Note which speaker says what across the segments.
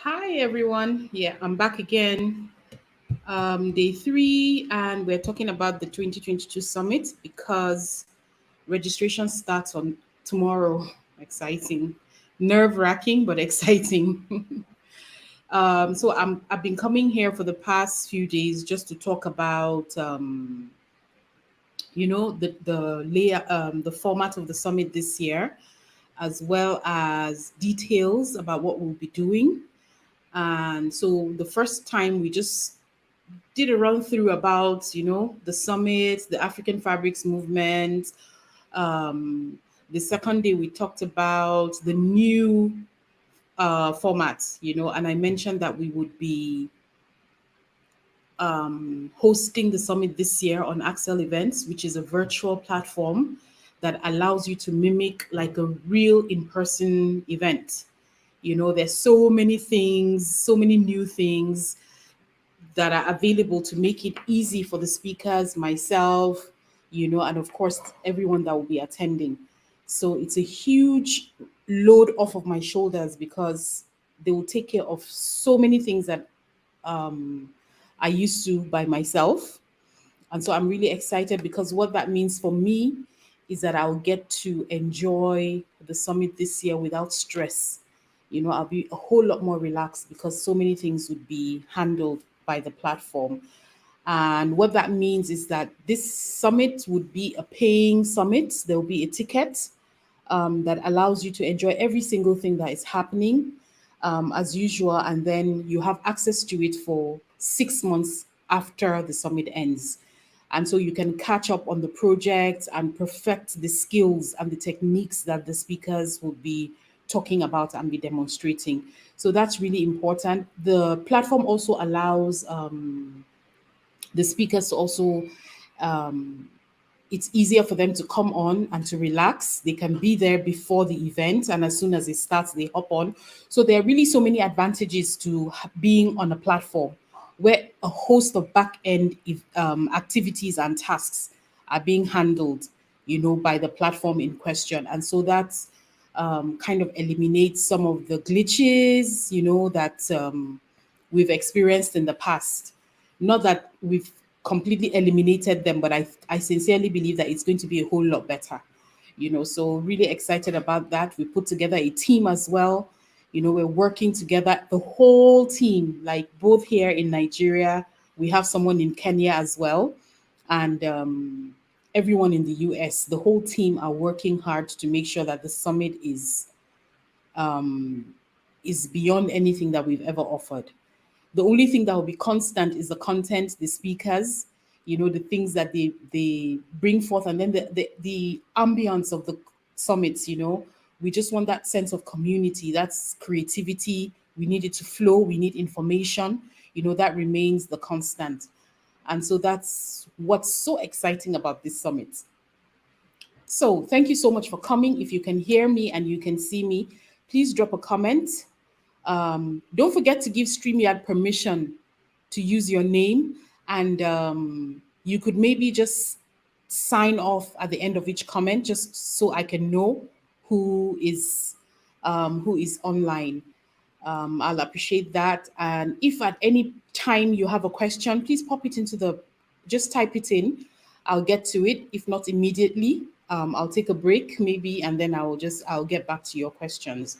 Speaker 1: Hi everyone. Yeah, I'm back again. Day three, and we're talking about the 2022 summit because registration starts on tomorrow. Exciting, nerve wracking, but exciting. I've been coming here for the past few days just to talk about the format of the summit this year, as well as details about what we'll be doing. And so the first time we just did a run through about the summit, the African fabrics movement. um, the second day we talked about the new format, and I mentioned that we would be hosting the summit this year on Axel Events, which is a virtual platform that allows you to mimic like a real in-person event. There's so many things, so many new things that are available to make it easy for the speakers, myself, and of course, everyone that will be attending. So it's a huge load off of my shoulders because they will take care of so many things that I used to by myself. And so I'm really excited because what that means for me is that I'll get to enjoy the summit this year without stress. I'll be a whole lot more relaxed because so many things would be handled by the platform. And what that means is that this summit would be a paying summit. There will be a ticket that allows you to enjoy every single thing that is happening as usual. And then you have access to it for 6 months after the summit ends. And so you can catch up on the project and perfect the skills and the techniques that the speakers will be talking about and be demonstrating. So that's really important. The platform also allows the speakers to also it's easier for them to come on and to relax. They can be there before the event, and as soon as it starts, they hop on. So there are really so many advantages to being on a platform where a host of back end activities and tasks are being handled, by the platform in question. And so that's kind of eliminates some of the glitches, that we've experienced in the past. Not that we've completely eliminated them, but I sincerely believe that it's going to be a whole lot better. So really excited about that. We put together a team as well. We're working together, the whole team, like both here in Nigeria. We have someone in Kenya as well. And everyone in the US, the whole team are working hard to make sure that the summit is beyond anything that we've ever offered. The only thing that will be constant is the content, the speakers, the things that they bring forth, and then the ambience of the summits. We just want that sense of community, that's creativity. We need it to flow. We need information. That remains the constant. And so that's what's so exciting about this summit. So thank you so much for coming. If you can hear me and you can see me, please drop a comment. Don't forget to give StreamYard permission to use your name, and you could maybe just sign off at the end of each comment, just so I can know who is online. I'll appreciate that. And if at any time you have a question, please pop it into just type it in. I'll get to it. If not immediately, I'll take a break maybe, and then I'll get back to your questions.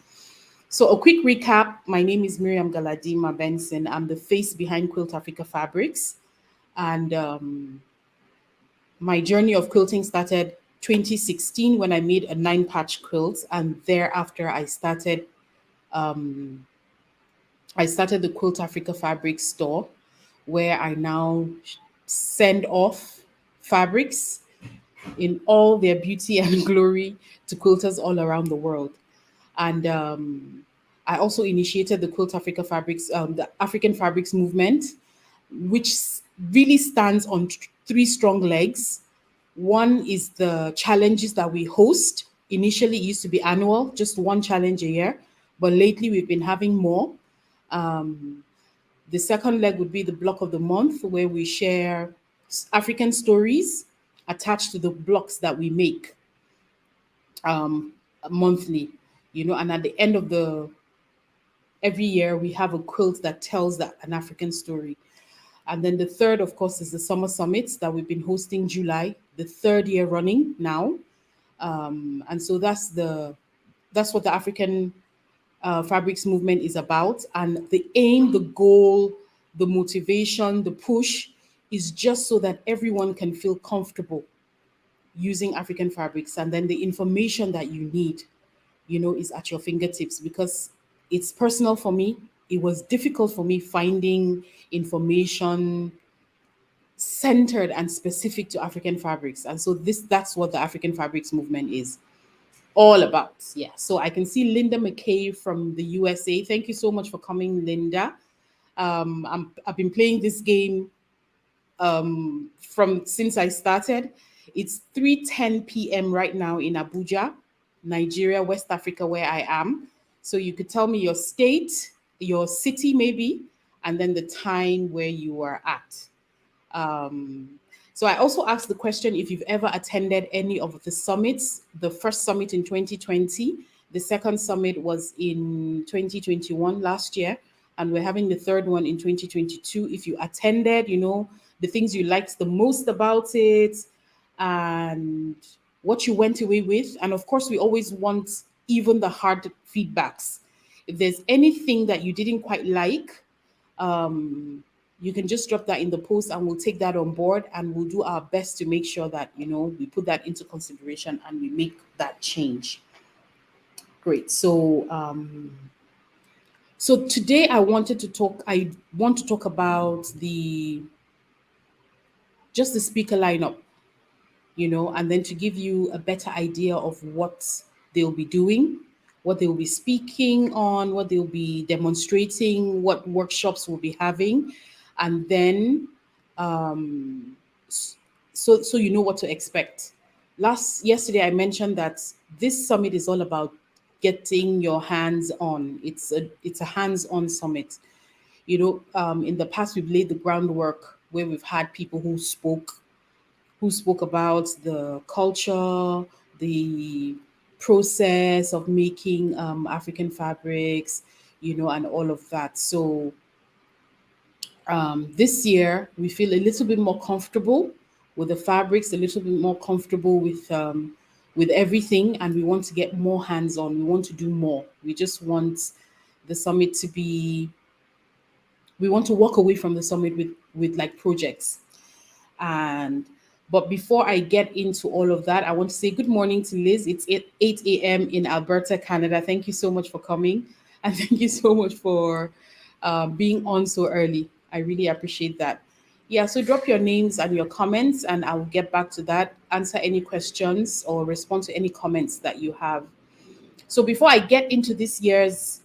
Speaker 1: So a quick recap. My name is Miriam Galadima Benson. I'm the face behind Quilt Africa Fabrics. And my journey of quilting started 2016 when I made a 9-patch quilt. And thereafter, I started the Quilt Africa Fabrics store, where I now send off fabrics in all their beauty and glory to quilters all around the world. And I also initiated the Quilt Africa Fabrics, the African Fabrics movement, which really stands on three strong legs. One is the challenges that we host. Initially, it used to be annual, just one challenge a year, but lately we've been having more. The second leg would be the block of the month, where we share African stories attached to the blocks that we make monthly. And at the end of the every year we have a quilt that tells an African story. And then the third, of course, is the summer summits that we've been hosting July, the third year running now. And so that's what the African fabrics movement is about. And the aim, the goal, the motivation, the push is just so that everyone can feel comfortable using African fabrics. And then the information that you need, is at your fingertips, because it's personal for me. It was difficult for me finding information centered and specific to African fabrics. And so that's what the African fabrics movement is all about. Yeah. So I can see Linda McKay from the USA. Thank you so much for coming, Linda. I've been playing this game from since I started. It's 3:10 p.m. right now in Abuja, Nigeria, West Africa, where I am. So you could tell me your state, your city, maybe, and then the time where you are at. Um, so I also asked the question if you've ever attended any of the summits. The first summit in 2020, the second summit was in 2021 last year, and we're having the third one in 2022. If you attended, the things you liked the most about it, and what you went away with. And of course, we always want even the hard feedbacks. If there's anything that you didn't quite like, um, you can just drop that in the post and we'll take that on board, and we'll do our best to make sure that, we put that into consideration and we make that change. Great. So today I want to talk about just the speaker lineup, and then to give you a better idea of what they'll be doing, what they'll be speaking on, what they'll be demonstrating, what workshops we'll be having, and then um, s- so you know what to expect. Yesterday I mentioned that this summit is all about getting your hands on. It's a hands-on summit. In the past we've laid the groundwork where we've had people who spoke about the culture, the process of making African fabrics, and all of that. So this year, we feel a little bit more comfortable with the fabrics, a little bit more comfortable with everything, and we want to get more hands-on. We want to do more. We just want the summit to be. We want to walk away from the summit with like projects. And but before I get into all of that, I want to say good morning to Liz. It's 8 a.m. in Alberta, Canada. Thank you so much for coming. And thank you so much for being on so early. I really appreciate that. Yeah, so drop your names and your comments, and I'll get back to that, answer any questions, or respond to any comments that you have. So before I get into this year's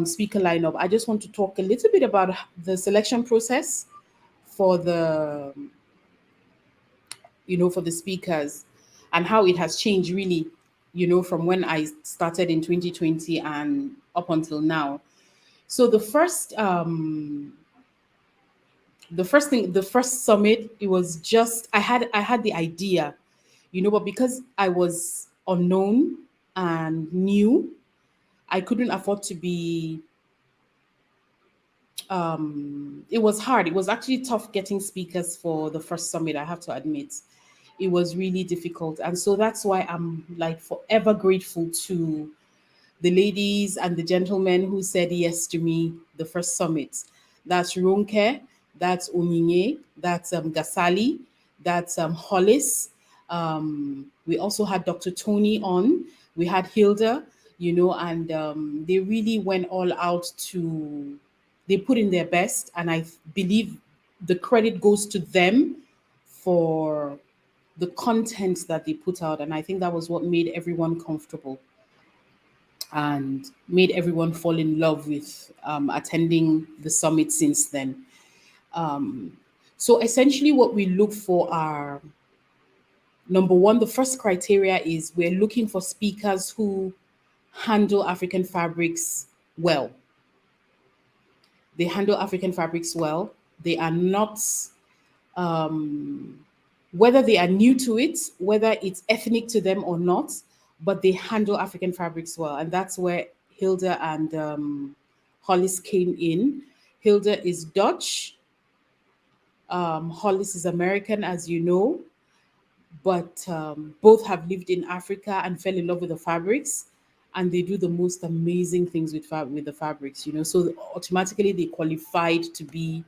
Speaker 1: speaker lineup, I just want to talk a little bit about the selection process for the speakers, and how it has changed really, from when I started in 2020 and up until now. So the first summit, it was just I had the idea, but because I was unknown and new, I couldn't afford to be. It was hard. It was actually tough getting speakers for the first summit, I have to admit. It was really difficult. And so that's why I'm like forever grateful to the ladies and the gentlemen who said yes to me the first summit. That's Ronke, that's Onyinye, that's Gasali, that's Hollis. We also had Dr. Tony on. We had Hilda, and they really went all out they put in their best. And I believe the credit goes to them for the content that they put out. And I think that was what made everyone comfortable and made everyone fall in love with attending the summit since then. So essentially, what we look for are, number one, the first criteria is we're looking for speakers who handle African fabrics well. They handle African fabrics well. They are not, whether they are new to it, whether it's ethnic to them or not, but they handle African fabrics well. And that's where Hilda and Hollis came in. Hilda is Dutch. Hollis is American, as you know, but both have lived in Africa and fell in love with the fabrics, and they do the most amazing things with with the fabrics. So automatically they qualified to be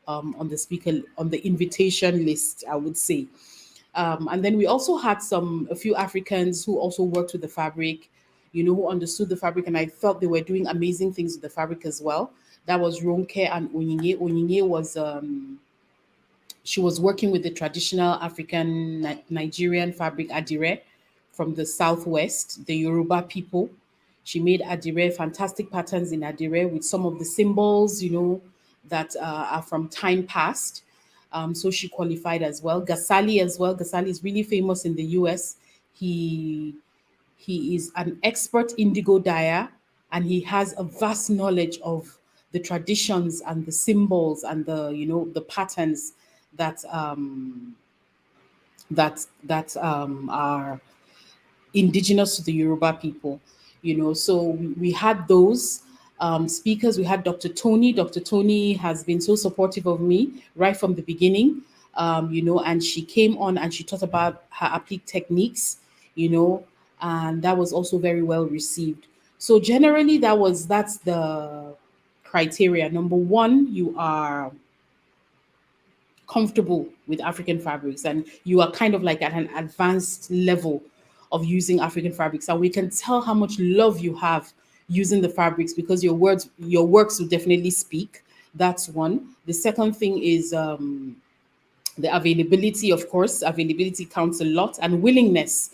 Speaker 1: on the speaker on the invitation list, I would say. And then we also had a few Africans who also worked with the fabric, who understood the fabric, and I felt they were doing amazing things with the fabric as well. That was Ronke and Onyinye. Onyinye was she was working with the traditional African Nigerian fabric adire from the southwest, the Yoruba people. She made adire, fantastic patterns in adire with some of the symbols, that are from time past. So she qualified as well. Gasali as well. Gasali is really famous in the US. He he is an expert indigo dyer, and he has a vast knowledge of the traditions and the symbols and the patterns that are indigenous to the Yoruba people. So we had those speakers. We had Dr. Tony. Dr. Tony has been so supportive of me right from the beginning, and she came on and she taught about her applique techniques, you know, and that was also very well received. So generally, that's the criteria. Number one, you are comfortable with African fabrics and you are kind of like at an advanced level of using African fabrics. And we can tell how much love you have using the fabrics because your works will definitely speak. That's one. The second thing is the availability, of course. Availability counts a lot, and willingness.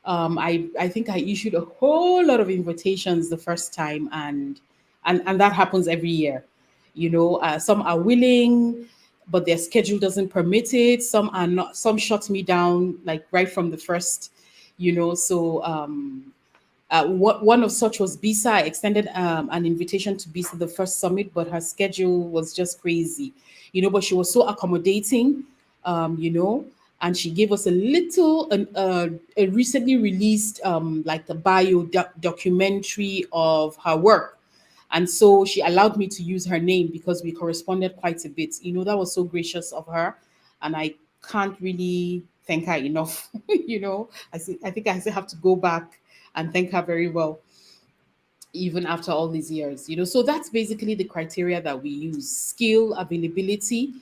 Speaker 1: I think I issued a whole lot of invitations the first time, and that happens every year. Some are willing, but their schedule doesn't permit it. Some are not. Some shut me down like right from the first. So one of such was Bisa. I extended an invitation to Bisa the first summit, but her schedule was just crazy, but she was so accommodating, you know, and she gave us a recently released like a documentary of her work. And so she allowed me to use her name because we corresponded quite a bit. That was so gracious of her. And I can't really thank her enough. I think I still have to go back and thank her very well, even after all these years. So that's basically the criteria that we use: skill, availability,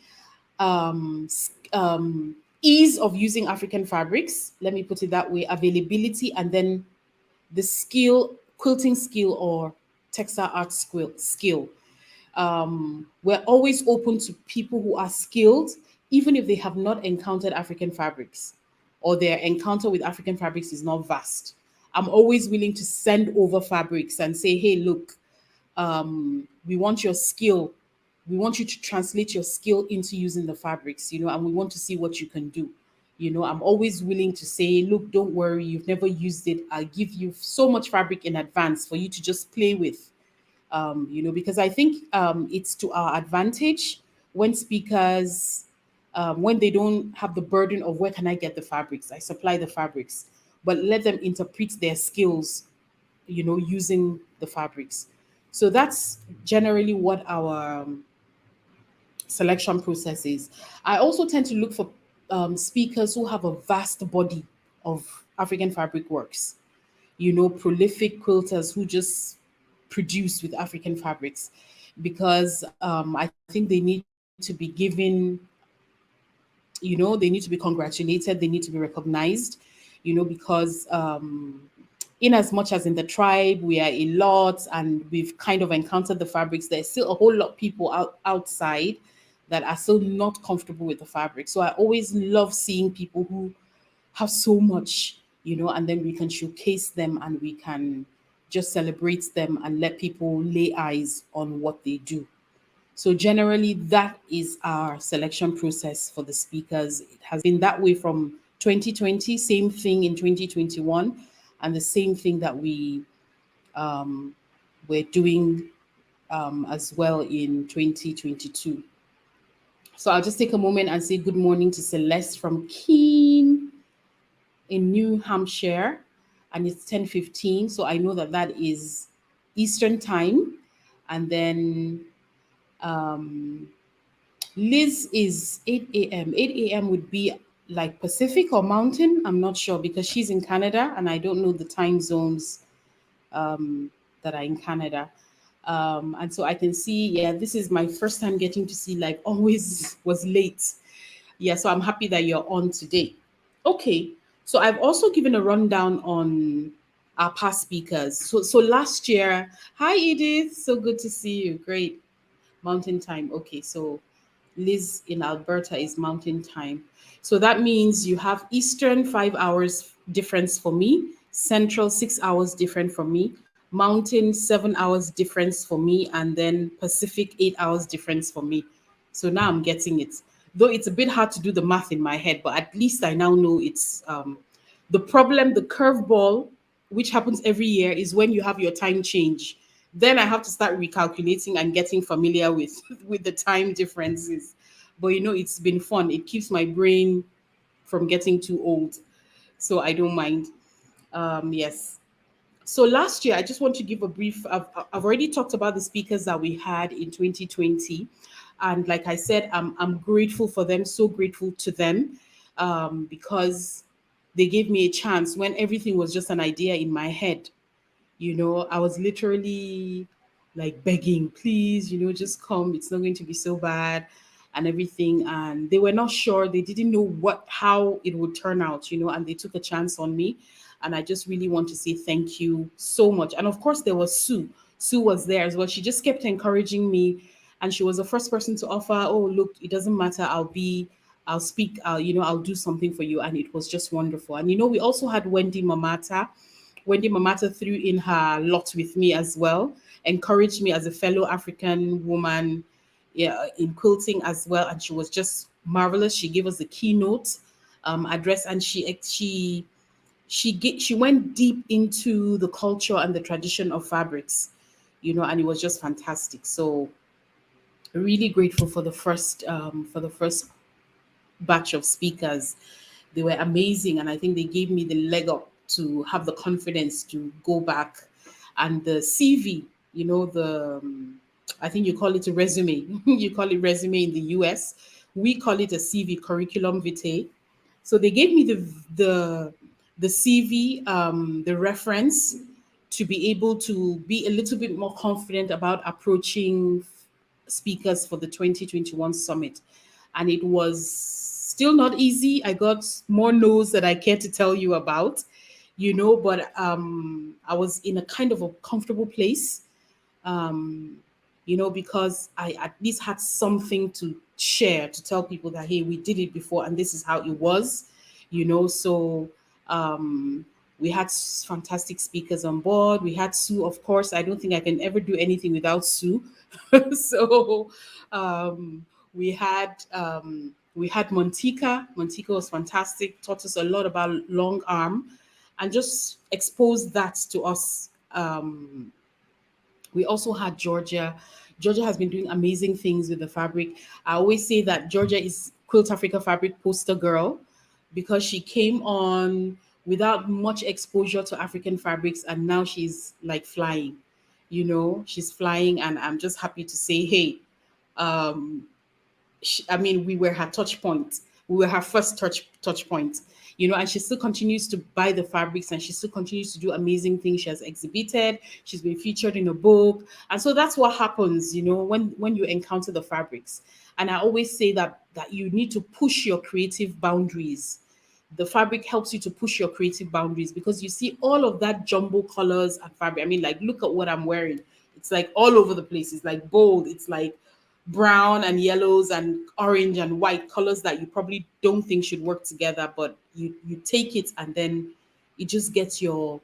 Speaker 1: ease of using African fabrics. Let me put it that way: availability, and then the skill, quilting skill or textile art skill. We're always open to people who are skilled, even if they have not encountered African fabrics or their encounter with African fabrics is not vast. I'm always willing to send over fabrics and say, hey, look, we want your skill. We want you to translate your skill into using the fabrics, and we want to see what you can do. I'm always willing to say, look, don't worry, you've never used it. I'll give you so much fabric in advance for you to just play with, because I think it's to our advantage when speakers, when they don't have the burden of where can I get the fabrics, I supply the fabrics, but let them interpret their skills, using the fabrics. So that's generally what our selection process is. I also tend to look for speakers who have a vast body of African fabric works, prolific quilters who just produce with African fabrics, because I think they need to be given, they need to be congratulated, they need to be recognized, because in as much as in the tribe we are a lot and we've kind of encountered the fabrics, there's still a whole lot of people outside that are still not comfortable with the fabric. So I always love seeing people who have so much, and then we can showcase them and we can just celebrate them and let people lay eyes on what they do. So generally, that is our selection process for the speakers. It has been that way from 2020, same thing in 2021, and the same thing that we're doing as well in 2022. So I'll just take a moment and say good morning to Celeste from Keene in New Hampshire, and it's 10:15. So I know that is Eastern time. And then um, Liz is 8 a.m. 8 a.m. would be like Pacific or Mountain. I'm not sure because she's in Canada and I don't know the time zones that are in Canada. And so I can see, yeah, this is my first time getting to see like always was late. Yeah, so I'm happy that you're on today. Okay, so I've also given a rundown on our past speakers. So last year, hi Edith, so good to see you. Great. Mountain time. Okay, so Liz in Alberta is mountain time. So that means you have Eastern 5 hours difference for me, Central 6 hours different from me, Mountain 7 hours difference for me, and then Pacific 8 hours difference for me. So now I'm getting it. Though it's a bit hard to do the math in my head, but at least I now know it's the problem, the curveball, which happens every year, is when you have your time change. Then I have to start recalculating and getting familiar with with the time differences. But it's been fun. It keeps my brain from getting too old, so I don't mind. Yes. So last year, I just want to give a brief. I've already talked about the speakers that we had in 2020, and like I said, I'm grateful for them. So grateful to them, because they gave me a chance when everything was just an idea in my head. I was literally like begging, please, just come. It's not going to be so bad and everything. And they were not sure. They didn't know how it would turn out, and they took a chance on me. And I just really want to say thank you so much. And of course, there was Sue. Sue was there as well. She just kept encouraging me. And she was the first person to offer, oh, look, it doesn't matter. I'll speak, I'll do something for you. And it was just wonderful. And, we also had Wendy Mamata. Wendy Mamata threw in her lot with me as well, encouraged me as a fellow African woman, yeah, in quilting as well. And she was just marvelous. She gave us the keynote address, and she went deep into the culture and the tradition of fabrics, and it was just fantastic. So really grateful for the first batch of speakers. They were amazing, and I think they gave me the leg up to have the confidence to go back. And the CV, I think you call it a resume. You call it resume in the US. We call it a CV, curriculum vitae. So they gave me the CV, the reference, to be able to be a little bit more confident about approaching speakers for the 2021 summit. And it was still not easy. I got more no's that I care to tell you about, but I was in a kind of a comfortable place, um, because I at least had something to share to tell people that, hey, we did it before and this is how it was, So um, we had fantastic speakers on board. We had Sue, of course. I don't think I can ever do anything without Sue. So um, we had Montika. Montika was fantastic, taught us a lot about long arm and just exposed that to us. We also had Georgia. Georgia has been doing amazing things with the fabric. I always say that Georgia is Quilt Africa Fabric poster girl because she came on without much exposure to African fabrics and now she's like flying. She's flying, and I'm just happy to say, hey, um, I mean, we were her touch point. We were her first touch point, and she still continues to buy the fabrics and she still continues to do amazing things. She has exhibited, she's been featured in a book. And so that's what happens, when you encounter the fabrics. And I always say that you need to push your creative boundaries. The fabric helps you to push your creative boundaries because you see all of that jumbo colors and fabric. I mean, like, look at what I'm wearing. It's like all over the place. It's like bold. It's like brown and yellows and orange and white colors that you probably don't think should work together, but you take it and then it just gets the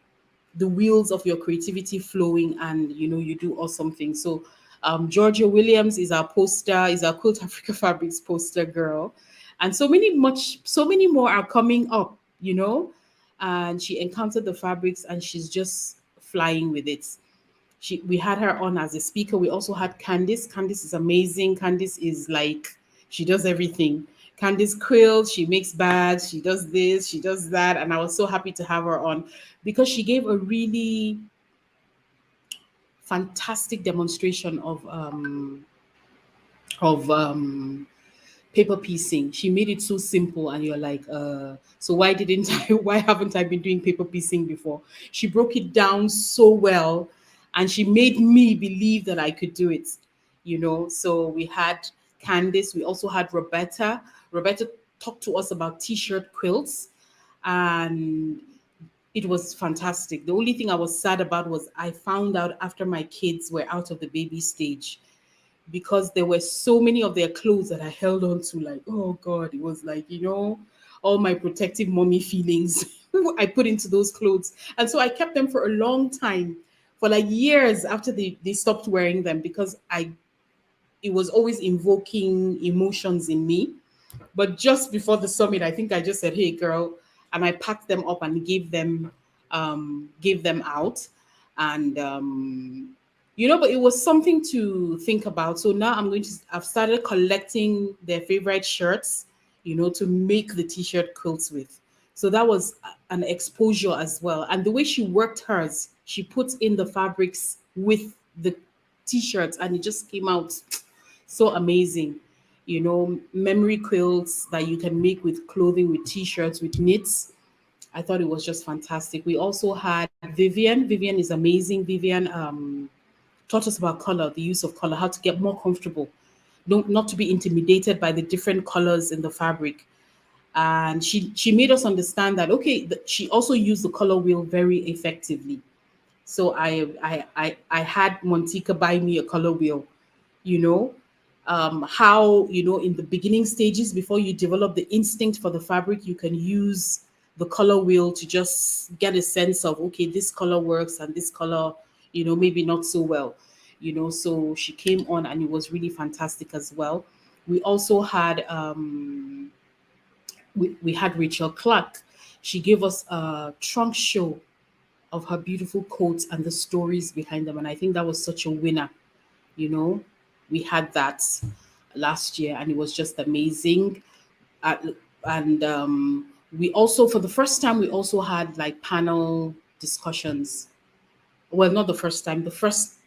Speaker 1: wheels of your creativity flowing, and you do awesome things. So Georgia Williams is our Quilt Africa Fabrics poster girl, and so many more are coming up, and she encountered the fabrics and she's just flying with it. We had her on as a speaker. We also had Candice. Candice is amazing. Candice is like, she does everything. Candice quilts, she makes bags, she does this, she does that, and I was so happy to have her on because she gave a really fantastic demonstration of paper piecing. She made it so simple, and you're like, so why didn't I? Why haven't I been doing paper piecing before? She broke it down so well, and she made me believe that I could do it. So we had Candice. We also had Roberta. Roberta talked to us about t-shirt quilts, and it was fantastic. The only thing I was sad about was I found out after my kids were out of the baby stage, because there were so many of their clothes that I held on to, like, oh God, it was like, all my protective mommy feelings I put into those clothes. And so I kept them for a long time, for like years after they stopped wearing them, because it was always invoking emotions in me. But just before the summit, I think I just said, "Hey, girl," and I packed them up and gave them out, and but it was something to think about. So now I've started collecting their favorite shirts, to make the t-shirt quilts with. So that was an exposure as well. And the way she worked hers, she put in the fabrics with the t-shirts, and it just came out so amazing. Memory quilts that you can make with clothing, with t-shirts, with knits. I thought it was just fantastic. We also had Vivian. Vivian is amazing. Vivian taught us about color, the use of color, how to get more comfortable, not to be intimidated by the different colors in the fabric. And she made us understand that, okay, she also used the color wheel very effectively. So I had Montika buy me a color wheel, you know, how, in the beginning stages, before you develop the instinct for the fabric, you can use the color wheel to just get a sense of, okay, this color works and this color, maybe not so well. So she came on and it was really fantastic as well. We also had we had Rachel Clark. She gave us a trunk show of her beautiful coats and the stories behind them. And I think that was such a winner. You know, we had that last year and it was just amazing. Uh, and we also, for the first time, we also had like panel discussions. Well, not the first time, the first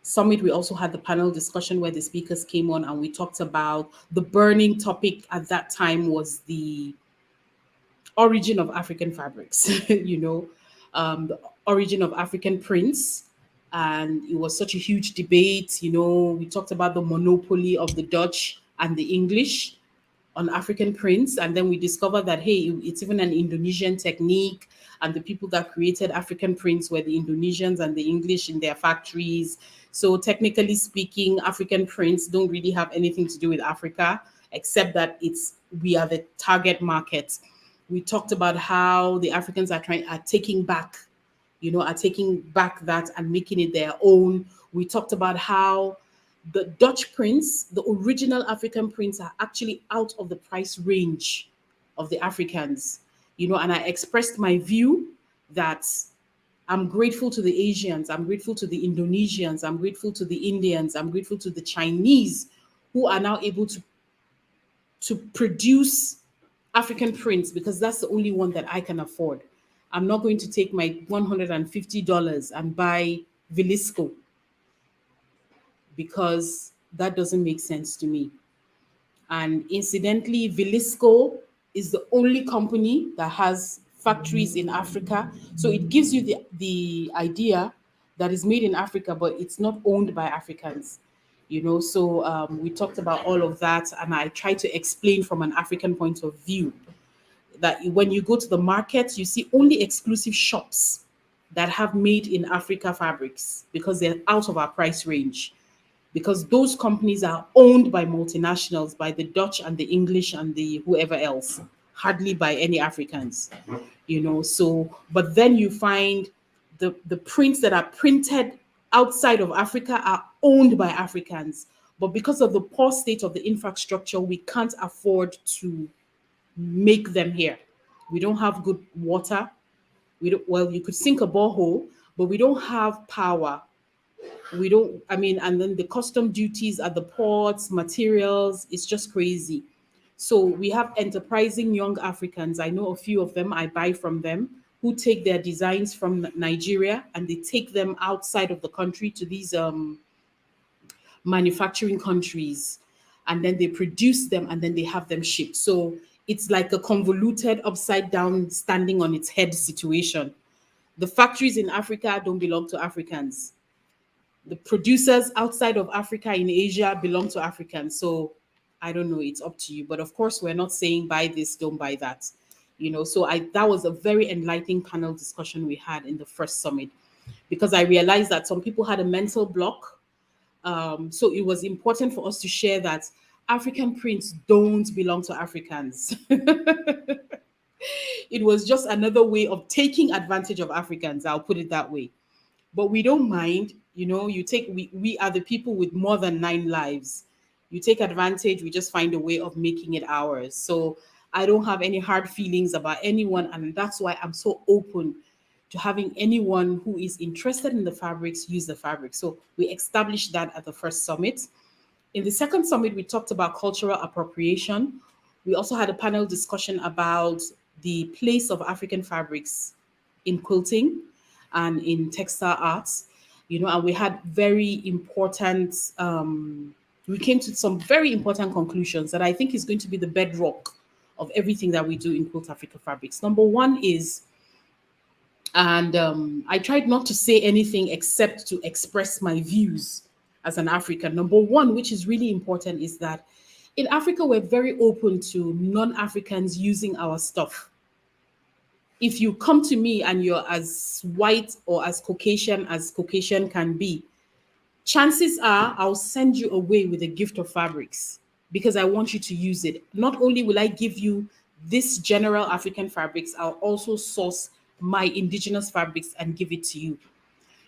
Speaker 1: summit, we also had the panel discussion where the speakers came on and we talked about the burning topic at that time was the origin of African fabrics, the origin of African prints. And it was such a huge debate. We talked about the monopoly of the Dutch and the English on African prints. And then we discovered that, hey, it's even an Indonesian technique. And the people that created African prints were the Indonesians and the English in their factories. So, technically speaking, African prints don't really have anything to do with Africa, except that we are the target market. We talked about how the Africans are taking back that and making it their own. We talked about how the Dutch prints, the original African prints, are actually out of the price range of the Africans. And I expressed my view that I'm grateful to the Asians, I'm grateful to the Indonesians, I'm grateful to the Indians, I'm grateful to the Chinese who are now able to produce African prints, because that's the only one that I can afford. I'm not going to take my $150 and buy Velisco, because that doesn't make sense to me. And incidentally, Velisco is the only company that has factories in Africa. So it gives you the idea that is made in Africa, but it's not owned by Africans. So we talked about all of that, and I tried to explain from an African point of view that when you go to the market, you see only exclusive shops that have made in Africa fabrics, because they're out of our price range, because those companies are owned by multinationals, by the Dutch and the English and the whoever else, hardly by any Africans. So, but then you find the prints that are printed outside of Africa are owned by Africans. But because of the poor state of the infrastructure, we can't afford to make them here. We don't have good water. Well, you could sink a borehole, but we don't have power. We don't, I mean, and then the custom duties at the ports, materials, it's just crazy. So we have enterprising young Africans. I know a few of them, I buy from them, who take their designs from Nigeria and they take them outside of the country to these manufacturing countries, and then they produce them and then they have them shipped. So it's like a convoluted, upside down, standing on its head situation. The factories in Africa don't belong to Africans. The producers outside of Africa in Asia belong to Africans. So I don't know, it's up to you. But of course, we're not saying buy this, don't buy that. So I that was a very enlightening panel discussion we had in the first summit, because I realized that some people had a mental block. So it was important for us to share that African prints don't belong to Africans. It was just another way of taking advantage of Africans. I'll put it that way. But we don't mind. We are the people with more than 9 lives. You take advantage, we just find a way of making it ours. So I don't have any hard feelings about anyone, and that's why I'm so open to having anyone who is interested in the fabrics use the fabric. So we established that at the first summit. In the second summit, we talked about cultural appropriation. We also had a panel discussion about the place of African fabrics in quilting and in textile arts, and we had we came to some very important conclusions that I think is going to be the bedrock of everything that we do in Quilt Africa Fabrics. Number one is, and I tried not to say anything except to express my views as an African. Number one, which is really important, is that in Africa, we're very open to non-Africans using our stuff. If you come to me and you're as white or as Caucasian can be, chances are I'll send you away with a gift of fabrics because I want you to use it. Not only will I give you this general African fabrics, I'll also source my indigenous fabrics and give it to you.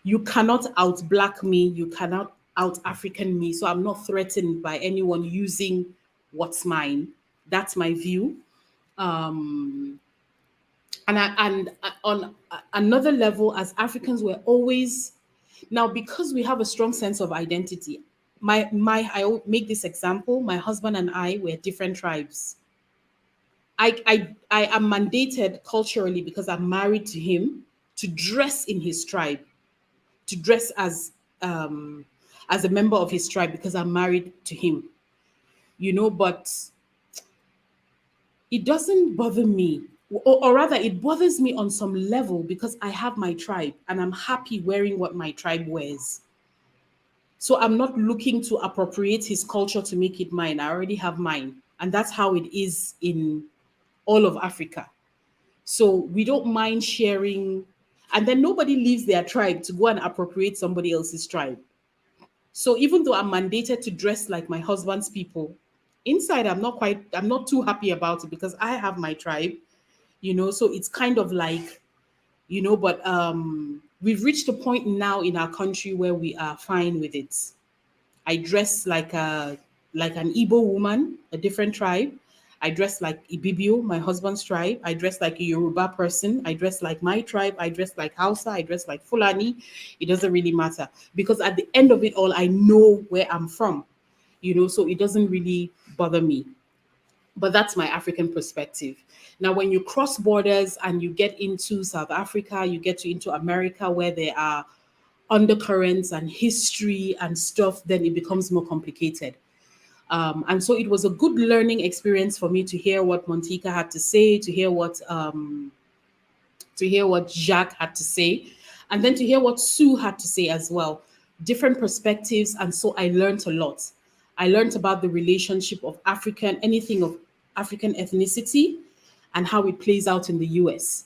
Speaker 1: You cannot out black me, you cannot out African me. So I'm not threatened by anyone using what's mine. That's my view. And on another level, as Africans, we're always now, because we have a strong sense of identity. I make this example. My husband and I were different tribes. I am mandated culturally, because I'm married to him, to dress in his tribe, to dress as a member of his tribe, because I'm married to him. But it doesn't bother me, or rather it bothers me on some level, because I have my tribe and I'm happy wearing what my tribe wears. So I'm not looking to appropriate his culture to make it mine. I already have mine. And that's how it is in all of Africa. So we don't mind sharing. And then nobody leaves their tribe to go and appropriate somebody else's tribe. So even though I'm mandated to dress like my husband's people, inside I'm not too happy about it, because I have my tribe, so it's kind of like, but we've reached a point now in our country where we are fine with it. I dress like an Igbo woman, a different tribe. I dress like Ibibio, my husband's tribe. I dress like a Yoruba person. I dress like my tribe. I dress like Hausa. I dress like Fulani. It doesn't really matter, because at the end of it all, I know where I'm from, so it doesn't really bother me. But that's my African perspective. Now, when you cross borders and you get into South Africa, you get into America, where there are undercurrents and history and stuff, then it becomes more complicated. And so it was a good learning experience for me to hear what Montika had to say, to hear what Jacques had to say, and then to hear what Sue had to say as well. Different perspectives, and so I learned a lot. I learned about the relationship of anything of African ethnicity, and how it plays out in the US.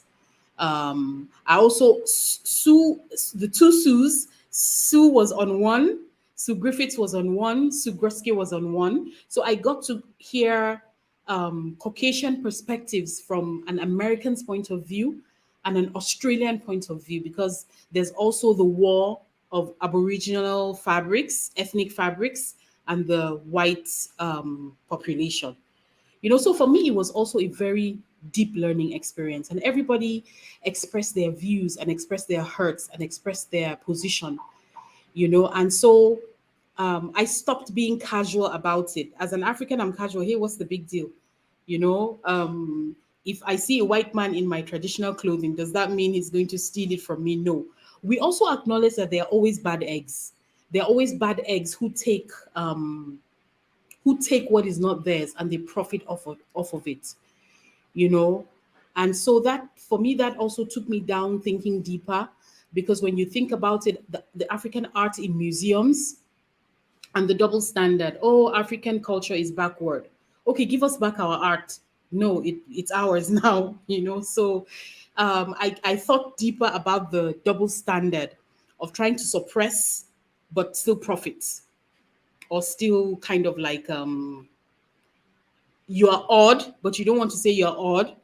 Speaker 1: I also the two Sues. Sue was on one. Sue Griffiths was on one. Sue Gruske was on one. So I got to hear Caucasian perspectives from an American's point of view and an Australian point of view, because there's also the war of Aboriginal fabrics, ethnic fabrics, and the white population. So for me, it was also a very deep learning experience, and everybody expressed their views and expressed their hurts and expressed their position, and so I stopped being casual about it. As an African, I'm casual. Hey, what's the big deal? If I see a white man in my traditional clothing, does that mean he's going to steal it from me? No. We also acknowledge that there are always bad eggs. There are always bad eggs who take what is not theirs and they profit off of it, you know. And so that, for me, that also took me down thinking deeper, because when you think about it, the African art in museums and the double standard, oh, African culture is backward. Okay, give us back our art. No, it's ours now, you know. So I thought deeper about the double standard of trying to suppress but still profit, or still kind of like you are odd, but you don't want to say you're odd.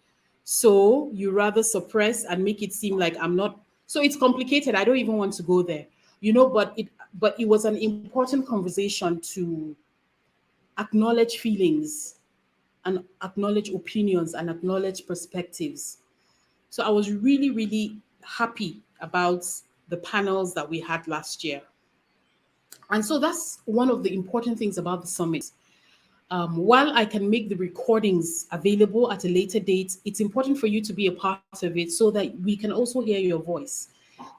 Speaker 1: So you rather suppress and make it seem like I'm not. So it's complicated. I don't even want to go there, you know, but it was an important conversation to acknowledge feelings and acknowledge opinions and acknowledge perspectives. So I was really, really happy about the panels that we had last year. And so that's one of the important things about the summit. While I can make the recordings available at a later date, it's important for you to be a part of it so that we can also hear your voice.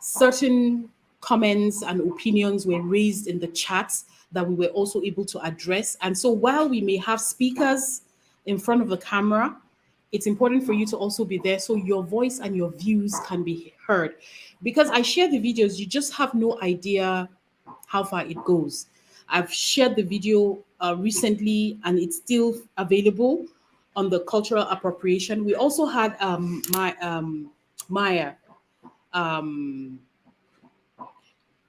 Speaker 1: Certain comments and opinions were raised in the chats that we were also able to address. And so while we may have speakers in front of the camera, it's important for you to also be there so your voice and your views can be heard. Because I share the videos, you just have no idea how far it goes. I've shared the video recently and it's still available on the cultural appropriation. We also had Maya, um,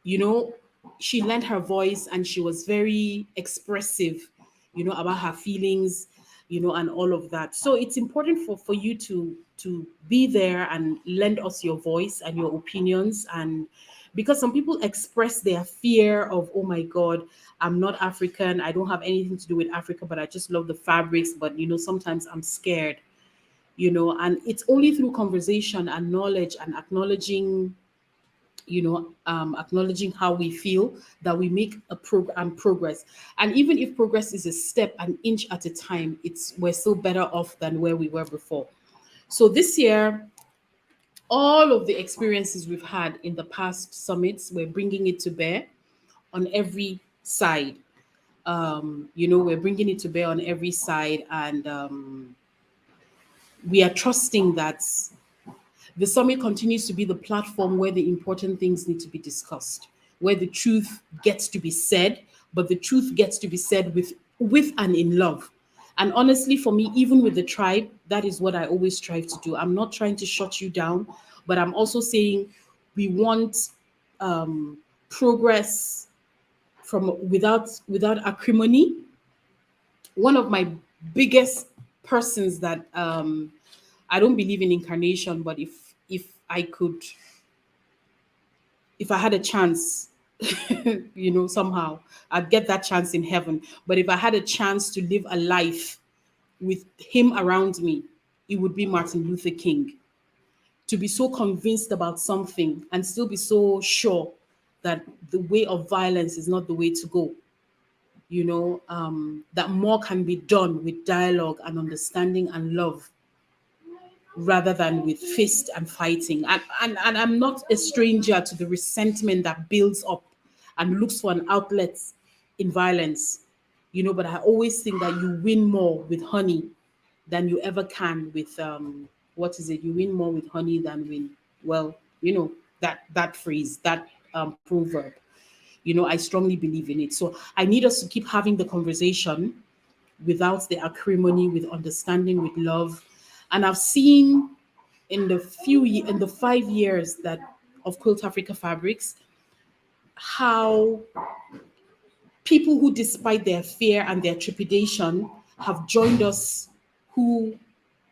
Speaker 1: you know, she lent her voice and she was very expressive, you know, about her feelings, you know, and all of that. So it's important for you to be there and lend us your voice and your opinions. And because some people express their fear of, oh my God, I'm not African, I don't have anything to do with Africa, but I just love the fabrics. But you know, sometimes I'm scared, you know, and it's only through conversation and knowledge and acknowledging, you know, acknowledging how we feel, that we make a progress. And even if progress is a step, an inch at a time, it's we're still better off than where we were before. So this year, all of the experiences we've had in the past summits, we're bringing it to bear on every side. You know, we're bringing it to bear on every side, and we are trusting that the summit continues to be the platform where the important things need to be discussed, where the truth gets to be said, but the truth gets to be said with and in love. And honestly, for me, even with the tribe, that is what I always strive to do. I'm not trying to shut you down, but I'm also saying we want progress from without acrimony. One of my biggest persons that I don't believe in incarnation, but if I had a chance, you know, somehow I'd get that chance in heaven. But if I had a chance to live a life with him around me, it would be Martin Luther King. To be so convinced about something and still be so sure that the way of violence is not the way to go. You know, that more can be done with dialogue and understanding and love rather than with fist and fighting. And I'm not a stranger to the resentment that builds up and looks for an outlet in violence, you know, but I always think that you win more with honey than you ever can with what is it? You win more with honey than with, well, you know, that phrase, that proverb. You know, I strongly believe in it. So I need us to keep having the conversation without the acrimony, with understanding, with love. And I've seen in the 5 years that of Quilt Africa Fabrics, how people who, despite their fear and their trepidation, have joined us, who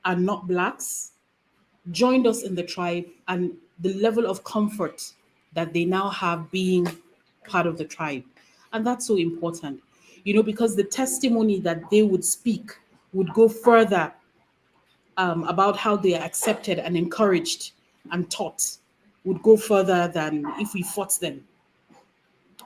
Speaker 1: are not blacks, joined us in the tribe, and the level of comfort that they now have being part of the tribe. And that's so important, you know, because the testimony that they would speak would go further about how they are accepted and encouraged and taught, would go further than if we fought them,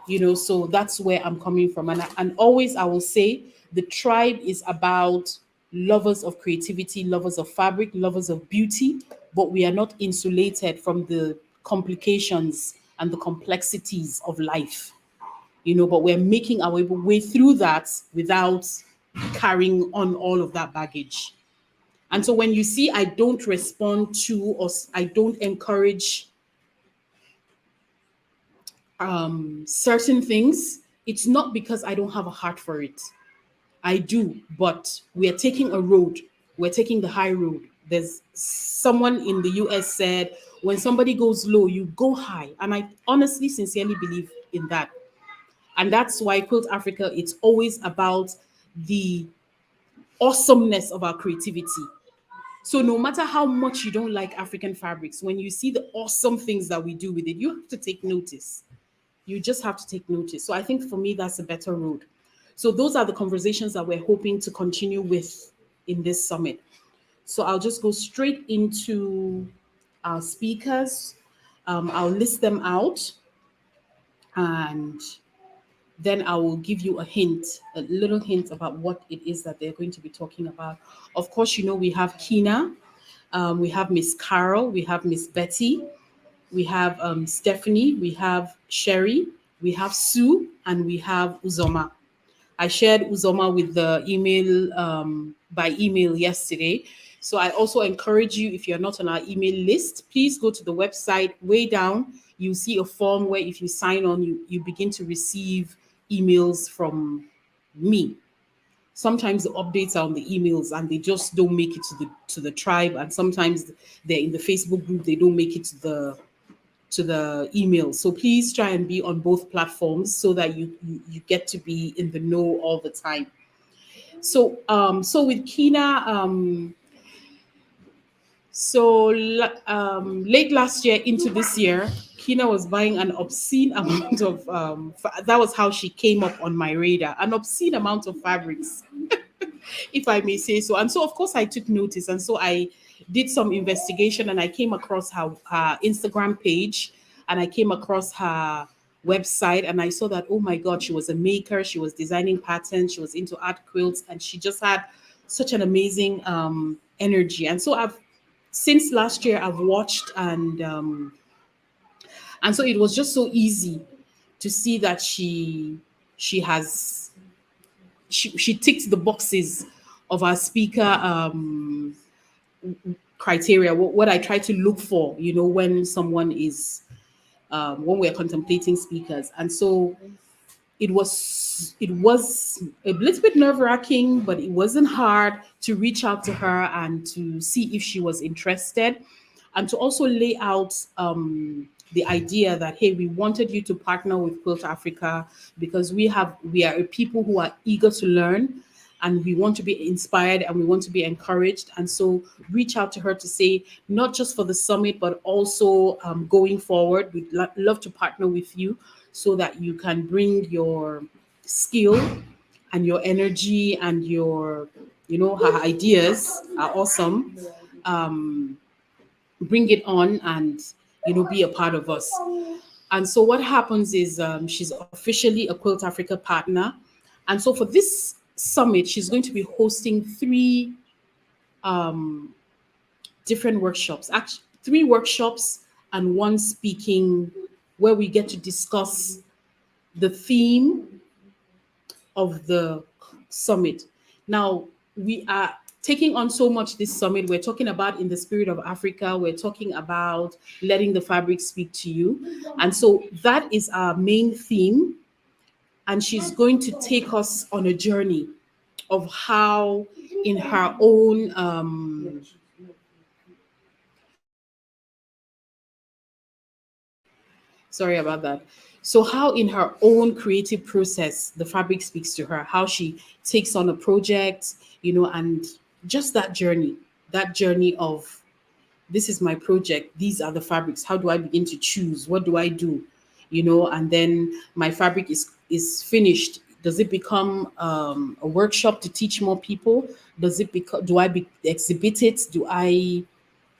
Speaker 1: you know. So that's where I'm coming from. And always I will say the tribe is about lovers of creativity, lovers of fabric, lovers of beauty, but we are not insulated from the complications and the complexities of life, but we're making our way through that without carrying on all of that baggage. And so when you see I don't respond to, or I don't encourage certain things, it's not because I don't have a heart for it. I do, but we are taking a road. We're taking the high road. There's someone in the US said, when somebody goes low, you go high. And I honestly, sincerely believe in that. And that's why Quilt Africa, it's always about the awesomeness of our creativity. So no matter how much you don't like African fabrics, when you see the awesome things that we do with it, you have to take notice. You just have to take notice. So I think for me, that's a better road. So those are the conversations that we're hoping to continue with in this summit. So I'll just go straight into our speakers. I'll list them out, and then I will give you a little hint about what it is that they're going to be talking about. Of course, we have Kina, we have Miss Carol, we have Miss Betty, we have Stephanie, we have Cherie, we have Sue, and we have Uzoma. I shared Uzoma with the email by email yesterday. So I also encourage you, if you're not on our email list, please go to the website. Way down, you see a form where if you sign on, you begin to receive emails from me. Sometimes the updates are on the emails and they just don't make it to the tribe, and sometimes they're in the Facebook group, they don't make it to the email. So please try and be on both platforms so that you get to be in the know all the time. So with Kina, late last year into this year, Kina was buying an obscene amount of that was how she came up on my radar, an obscene amount of fabrics, if I may say so. And so, of course, I took notice. And so I did some investigation, and I came across her Instagram page, and I came across her website, and I saw that, oh my God, she was a maker. She was designing patterns. She was into art quilts, and she just had such an amazing energy. And so since last year, I've watched, and so it was just so easy to see that she has she ticks the boxes of our speaker criteria, what I try to look for, when someone is when we're contemplating speakers. And so it was a little bit nerve-wracking, but it wasn't hard to reach out to her and to see if she was interested, and to also lay out the idea that, hey, we wanted you to partner with Quilt Africa because we are a people who are eager to learn, and we want to be inspired and we want to be encouraged. And so reach out to her to say, not just for the summit, but also going forward, we'd love to partner with you so that you can bring your skill and your energy and your, her ideas are awesome. Bring it on and, be a part of us. And so what happens is she's officially a Quilt Africa partner. And so for this summit, she's going to be hosting three different workshops, actually three workshops and one speaking, where we get to discuss the theme of the summit. Now, we are taking on so much this summit. We're talking about in the spirit of Africa. We're talking about letting the fabric speak to you. And so that is our main theme. And she's going to take us on a journey of how, in her own sorry about that. So how in her own creative process the fabric speaks to her, how she takes on a project, and just that journey of, this is my project, these are the fabrics, how do I begin to choose, what do I do, and then my fabric is finished. Does it become a workshop to teach more people? Does it become, exhibit it? Do I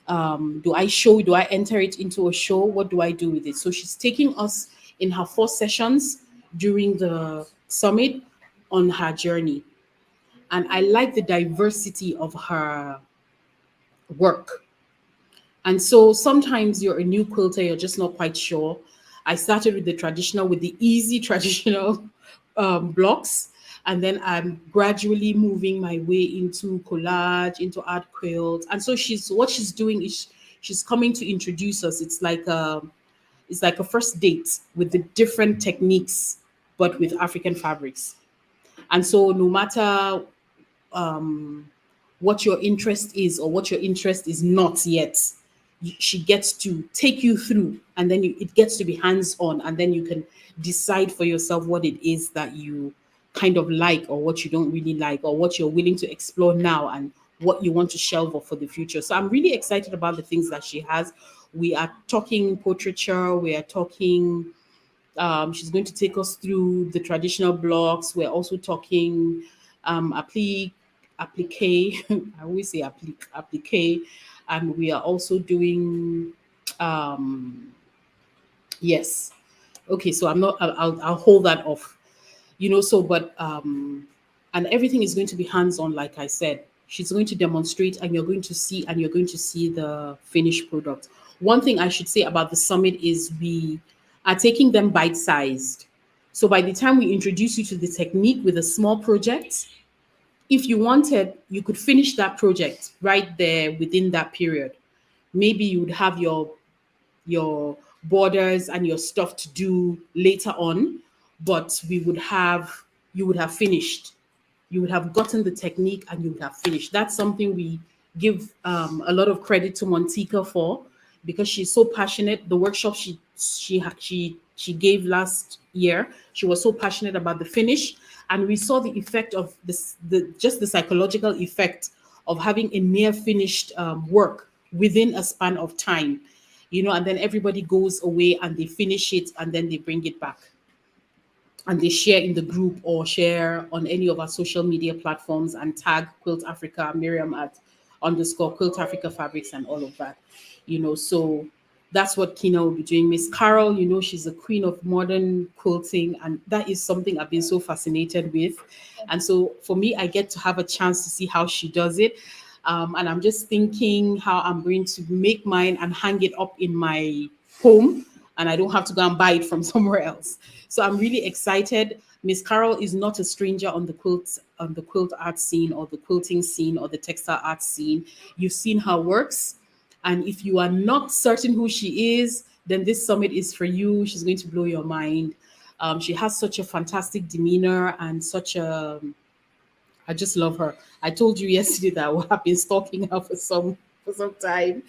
Speaker 1: enter it into a show? What do I do with it? So she's taking us in her 4 sessions during the summit on her journey. And I like the diversity of her work. And so sometimes you're a new quilter, you're just not quite sure. I started with the traditional, with the easy traditional blocks. And then I'm gradually moving my way into collage, into art quilt. And so what she's doing is she's coming to introduce us. It's like a first date with the different techniques, but with African fabrics. And so no matter what your interest is or what your interest is not yet, she gets to take you through, and then it gets to be hands on, and then you can decide for yourself what it is that you kind of like or what you don't really like, or what you're willing to explore now and what you want to shelve off for the future. So I'm really excited about the things that she has. We are talking portraiture, we are talking she's going to take us through the traditional blocks. We're also talking applique. I always say applique, and we are also doing yes. Okay, so I'm not. I'll hold that off. So but and everything is going to be hands on, like I said. She's going to demonstrate, and you're going to see the finished product. One thing I should say about the summit is we are taking them bite sized. So by the time we introduce you to the technique with a small project, if you wanted, you could finish that project right there within that period. Maybe you would have your borders and your stuff to do later on, but we would have you would have finished. You would have gotten the technique and you would have finished. That's something we give a lot of credit to Montika for, because she's so passionate. The workshop she gave last year, she was so passionate about the finish, and we saw the effect of this, the just the psychological effect of having a near finished work within a span of time, and then everybody goes away and they finish it and then they bring it back and they share in the group or share on any of our social media platforms and tag Quilt Africa, Miriam at underscore Quilt Africa Fabrics and all of that. So that's what Kina will be doing. Miss Carol, she's a queen of modern quilting, and that is something I've been so fascinated with. And so for me, I get to have a chance to see how she does it. And I'm just thinking how I'm going to make mine and hang it up in my home, and I don't have to go and buy it from somewhere else. So I'm really excited. Miss Carol is not a stranger on the quilt art scene or the quilting scene or the textile art scene. You've seen her works, and if you are not certain who she is, then this summit is for you. She's going to blow your mind. She has such a fantastic demeanor and such a I just love her. I told you yesterday that I have been stalking her for some time,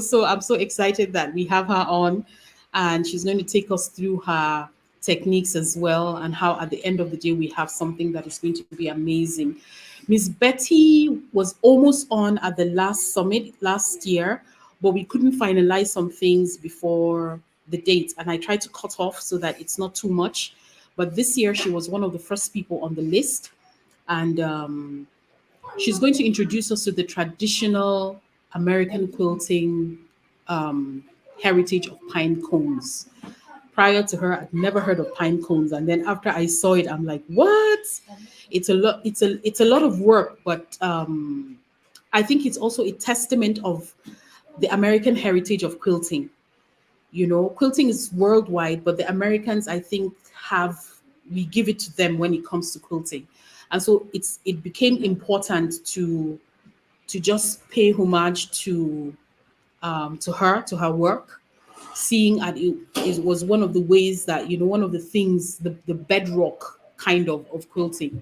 Speaker 1: So I'm so excited that we have her on, and she's going to take us through her techniques as well, and how at the end of the day we have something that is going to be amazing. Miss Betty was almost on at the last summit last year, but we couldn't finalize some things before the date, and I tried to cut off so that it's not too much. But this year she was one of the first people on the list, and she's going to introduce us to the traditional American quilting heritage of pine cones. Prior to her, I'd never heard of pine cones, and then after I saw it, I'm like, "What? It's a lot. It's a lot of work." But I think it's also a testament of the American heritage of quilting. Quilting is worldwide, but the Americans, I think, we give it to them when it comes to quilting. And so it became important to just pay homage to her work, seeing that it was one of the ways that, one of the things, the bedrock kind of quilting.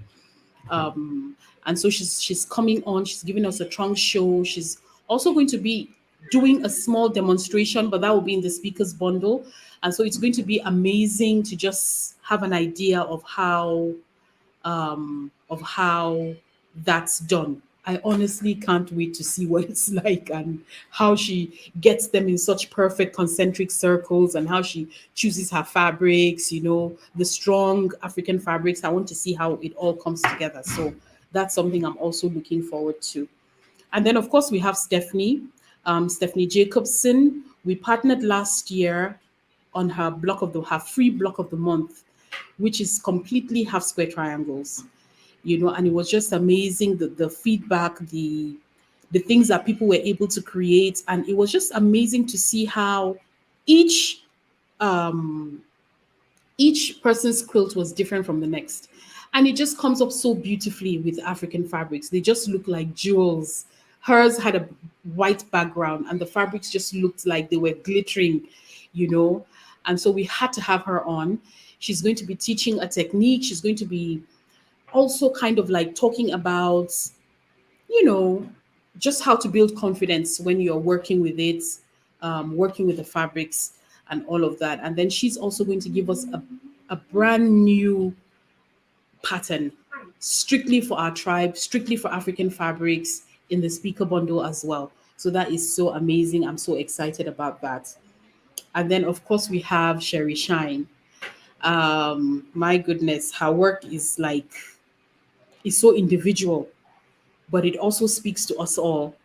Speaker 1: And so she's coming on, she's giving us a trunk show. She's also going to be doing a small demonstration, but that will be in the speakers bundle. And so it's going to be amazing to just have an idea of how that's done. I honestly can't wait to see what it's like, and how she gets them in such perfect concentric circles, and how she chooses her fabrics, the strong African fabrics. I want to see how it all comes together. So that's something I'm also looking forward to. And then, of course, we have Stephanie Jacobson. We partnered last year on her free block of the month, which is completely half square triangles. And it was just amazing, the feedback, the things that people were able to create. And it was just amazing to see how each um each person's quilt was different from the next. And it just comes up so beautifully with African fabrics. They just look like jewels. Hers had a white background, and the fabrics just looked like they were glittering, you know. And so we had to have her on. She's going to be teaching a technique. She's going to be also kind of like talking about, you know, just how to build confidence when you're working with it, working with the fabrics and all of that. And then she's also going to give us a brand new pattern strictly for our tribe, strictly for African fabrics in the speaker bundle as well. So that is so amazing. I'm so excited about that. And then, of course, we have Cherie Shine. My goodness, her work is so individual, but it also speaks to us all.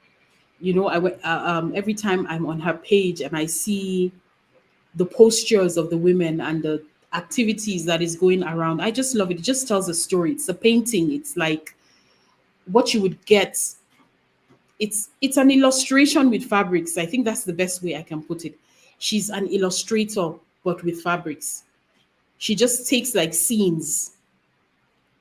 Speaker 1: Every time I'm on her page and I see the postures of the women and the activities that is going around, I just love it. It just tells a story. It's a painting. It's like what you would get. It's an illustration with fabrics. I think that's the best way I can put it. She's an illustrator, but with fabrics. She just takes like scenes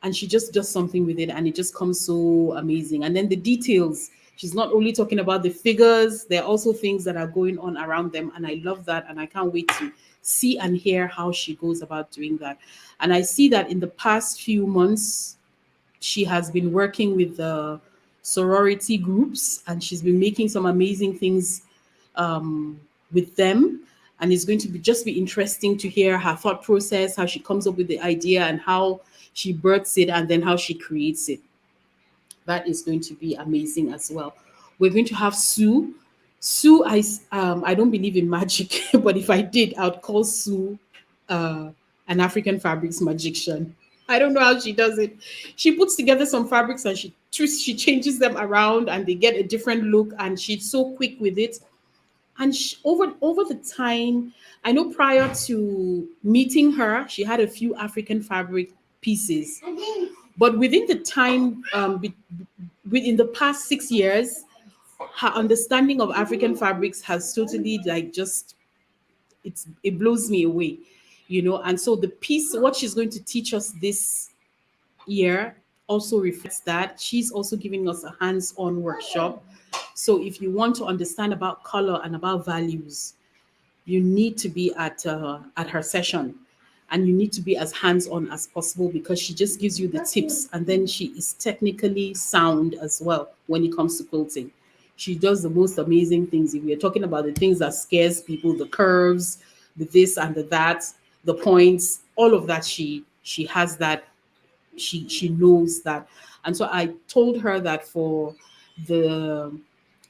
Speaker 1: and she just does something with it, and it just comes so amazing. And then the details, she's not only talking about the figures, there are also things that are going on around them, and I love that, and I can't wait to see and hear how she goes about doing that. And I see that in the past few months she has been working with the sorority groups, and she's been making some amazing things with them. And it's going to be just be interesting to hear her thought process, how she comes up with the idea, and how she births it, and then how she creates it. That is going to be amazing as well. We're going to have Sue. Sue, I don't believe in magic, but if I did, I would call Sue uh, an African fabrics magician. I don't know how she does it. She puts together some fabrics and she changes them around, and they get a different look. And she's so quick with it. And over the time, I know prior to meeting her, she had a few African fabric pieces. But within the time, within the past 6 years, her understanding of African fabrics has totally like just it blows me away, And so the piece, what she's going to teach us this year, also reflects that. She's also giving us a hands-on workshop. So if you want to understand about color and about values, you need to be at her session, and you need to be as hands-on as possible, because she just gives you the tips, and then she is technically sound as well when it comes to quilting. She does the most amazing things. If we're talking about the things that scares people, the curves, the this and the that, the points, all of that, she has that. She knows that. And so I told her that for the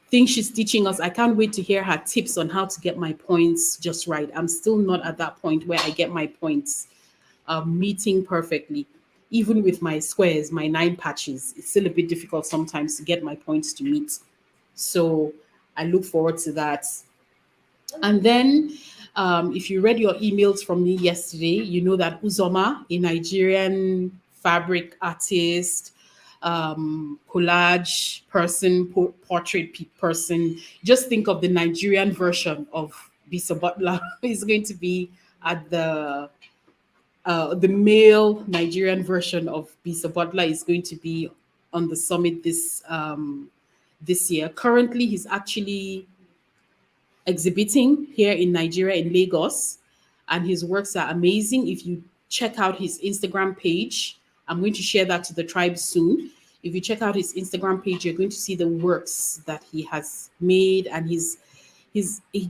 Speaker 1: thing she's teaching us, I can't wait to hear her tips on how to get my points just right. I'm still not at that point where I get my points meeting perfectly. Even with my squares, my 9 patches, it's still a bit difficult sometimes to get my points to meet. So I look forward to that. And then, if you read your emails from me yesterday, you know that Uzoma, a Nigerian fabric artist, collage person, portrait person, just think of the Nigerian version of Bisa Butler, is going to be at the male Nigerian version of Bisa Butler is going to be on the summit this year. Currently, he's actually exhibiting here in Nigeria, in Lagos, and his works are amazing. If you check out his Instagram page, I'm going to share that to the tribe soon. If you check out his Instagram page, you're going to see the works that he has made, and he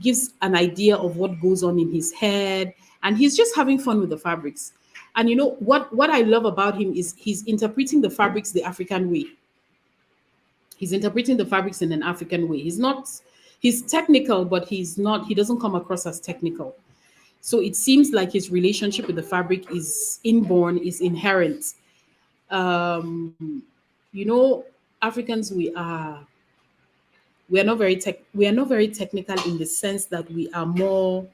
Speaker 1: gives an idea of what goes on in his head, and he's just having fun with the fabrics. And you know what I love about him is he's interpreting the fabrics the African way. He's interpreting the fabrics in an African way. He's technical, but he doesn't come across as technical. So it seems like his relationship with the fabric is inborn, is inherent. Um, you know, Africans, we are not very technical, in the sense that we are more,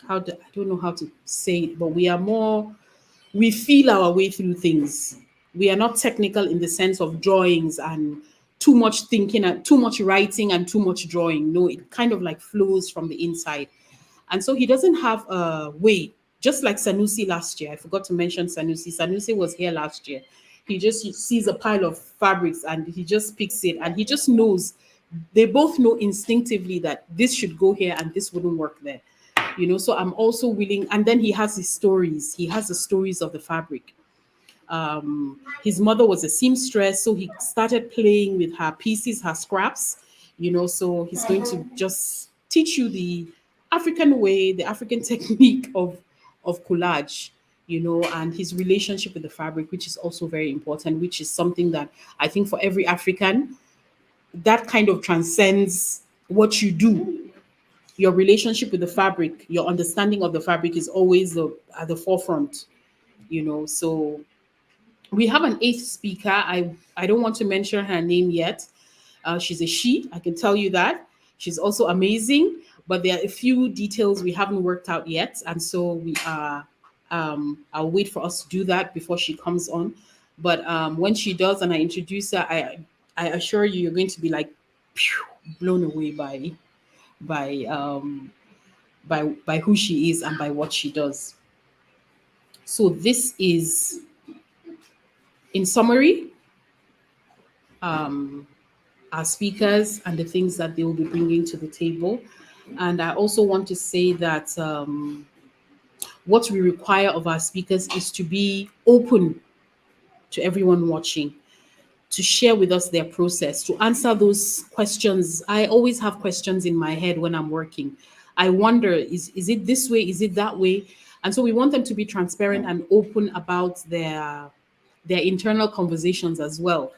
Speaker 1: I don't know how to say it, but we feel our way through things. We are not technical in the sense of drawings and too much thinking and too much writing and too much drawing. No, it kind of like flows from the inside. And so he doesn't have a way, just like Sanusi last year. I forgot to mention Sanusi. Sanusi was here last year. He just sees a pile of fabrics and he just picks it and he just knows. They both know instinctively that this should go here and this wouldn't work there. So I'm also willing. And then he has his stories. He has the stories of the fabric. His mother was a seamstress, so he started playing with her pieces, her scraps, so he's going to just teach you the African way, the African technique of collage, and his relationship with the fabric, which is also very important, which is something that I think for every African, that kind of transcends what you do. Your relationship with the fabric, your understanding of the fabric is always at the forefront, so we have an eighth speaker. I don't want to mention her name yet. She's a she. I can tell you that. She's also amazing, but there are a few details we haven't worked out yet, and so we are. I'll wait for us to do that before she comes on. But when she does, and I introduce her, I assure you, you're going to be like phew, blown away by um, by who she is and by what she does. So this is, in summary, our speakers and the things that they will be bringing to the table. And I also want to say that what we require of our speakers is to be open to everyone watching, to share with us their process, to answer those questions. I always have questions in my head when I'm working. I wonder, is it this way? Is it that way? And so we want them to be transparent and open about their internal conversations as well.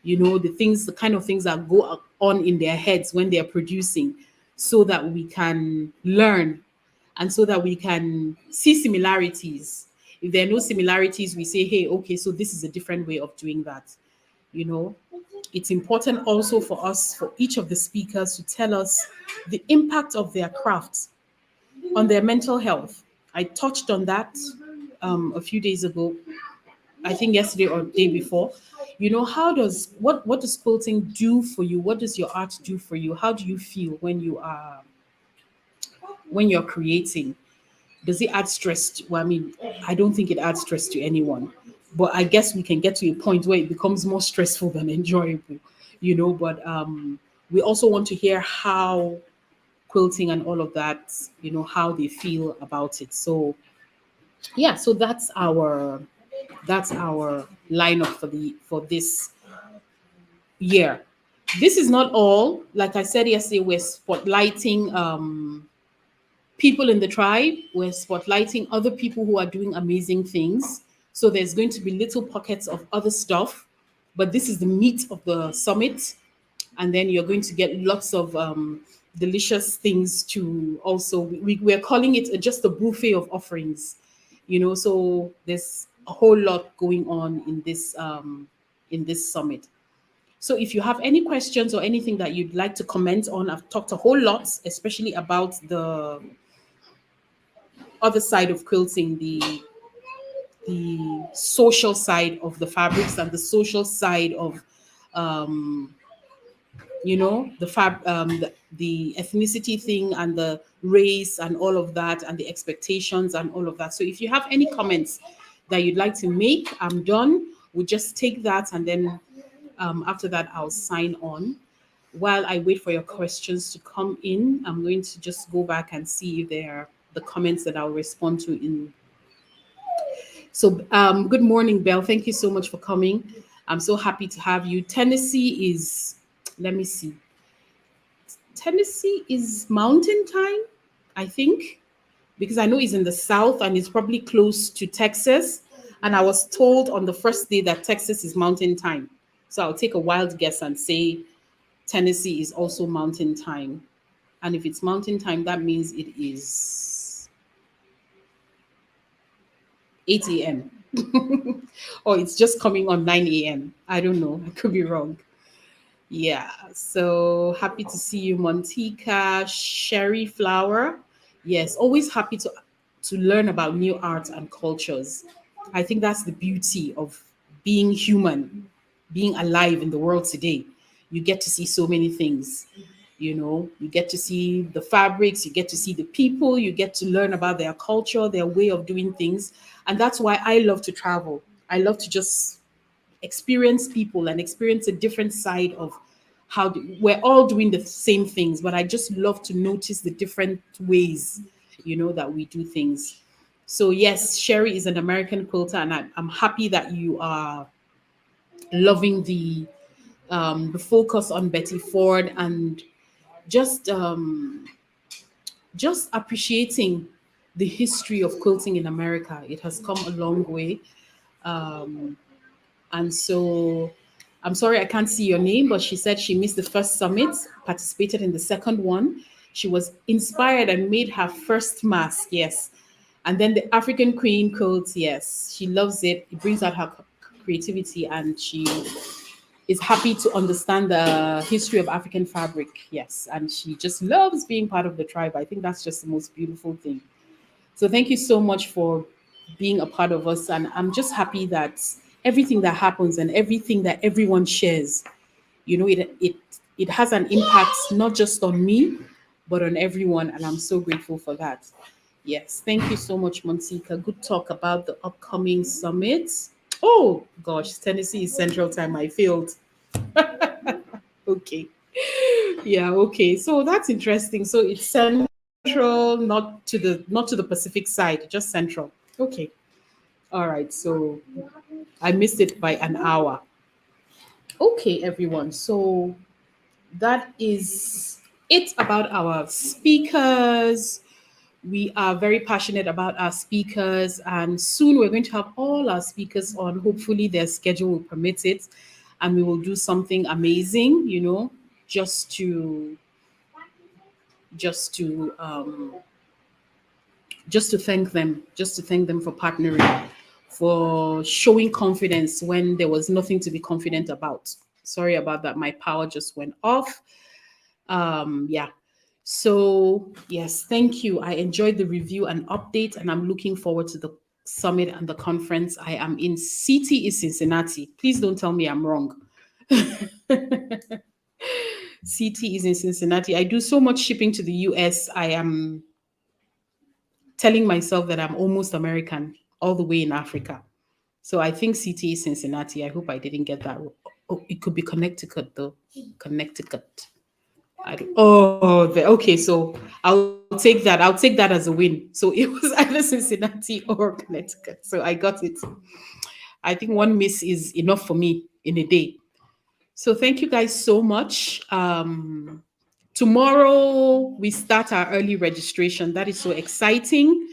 Speaker 1: The kind of things that go on in their heads when they're producing, so that we can learn and so that we can see similarities. If there are no similarities, we say, hey, okay, so this is a different way of doing that. you know it's important also for us, for each of the speakers, to tell us the impact of their crafts on their mental health. I touched on that a few days ago, I think yesterday or the day before. How does what does quilting do for you? What does your art do for you? How do you feel when you're creating? Does it add stress well, I mean, I don't think it adds stress to anyone, but I guess we can get to a point where it becomes more stressful than enjoyable. But we also want to hear how quilting and all of that, how they feel about it. So yeah, so that's our lineup for this year. This is not all. Like I said yesterday, we're spotlighting people in the tribe. We're spotlighting other people who are doing amazing things. So there's going to be little pockets of other stuff, but this is the meat of the summit. And then you're going to get lots of delicious things to also. We're calling it just a buffet of offerings. So there's a whole lot going on in this summit. So if you have any questions or anything that you'd like to comment on, I've talked a whole lot, especially about the other side of quilting, the social side of the fabrics and the social side of um, the ethnicity thing and the race and all of that and the expectations and all of that. So if you have any comments that you'd like to make, I'm done. We'll just take that, and then after that I'll sign on. While I wait for your questions to come in, I'm going to just go back and see if there are the comments that I'll respond to in. So good morning, Belle. Thank you so much for coming. I'm so happy to have you. Tennessee is, let me see. Tennessee is mountain time, I think, because I know it's in the south and it's probably close to Texas. And I was told on the first day that Texas is mountain time. So I'll take a wild guess and say Tennessee is also mountain time. And if it's mountain time, that means it is 8 a.m. or it's just coming on 9 a.m. I don't know. I could be wrong. Yeah, so happy to see you, Montika, Sherry Flower. Yes, always happy to learn about new arts and cultures. I think that's the beauty of being human, being alive in the world today. You get to see so many things. You get to see the fabrics, you get to see the people, you get to learn about their culture, their way of doing things. And that's why I love to travel. I love to just experience people and experience a different side of we're all doing the same things, but I just love to notice the different ways, that we do things. So yes, Cherie is an American quilter, and I'm happy that you are loving the focus on Betty Ford, and just just appreciating the history of quilting in America. It has come a long way. And so I'm sorry I can't see your name, but she said she missed the first summit, participated in the second one. She was inspired and made her first mask, yes. And then the African Queen quilts, yes. She loves it. It brings out her creativity, and she is happy to understand the history of African fabric, yes. And she just loves being part of the tribe. I think that's just the most beautiful thing. So thank you so much for being a part of us. And I'm just happy that everything that happens and everything that everyone shares, it has an impact not just on me, but on everyone. And I'm so grateful for that. Yes. Thank you so much, Monsika. Good talk about the upcoming summit. Oh gosh, Tennessee is Central Time. I failed. Okay. Yeah, okay. So that's interesting. So it's central, not to the Pacific side, just central. Okay. All right. So I missed it by an hour. Okay, everyone. So that is it about our speakers. We are very passionate about our speakers, and soon we're going to have all our speakers on. Hopefully, their schedule will permit it, and we will do something amazing, just to just to just to thank them for partnering, for showing confidence when there was nothing to be confident about. Sorry about that. My power just went off. Yeah. So yes, thank you. I enjoyed the review and update, and I'm looking forward to the summit and the conference. I am in CTE Cincinnati. Please don't tell me I'm wrong. CT is in Cincinnati. I do so much shipping to the US. I am telling myself that I'm almost American, all the way in Africa. So I think CT is Cincinnati. I hope I didn't get that. Oh, it could be Connecticut though. Connecticut. Okay. So I'll take that. I'll take that as a win. So it was either Cincinnati or Connecticut. So I got it. I think one miss is enough for me in a day. So thank you guys so much. Tomorrow we start our early registration. That is so exciting.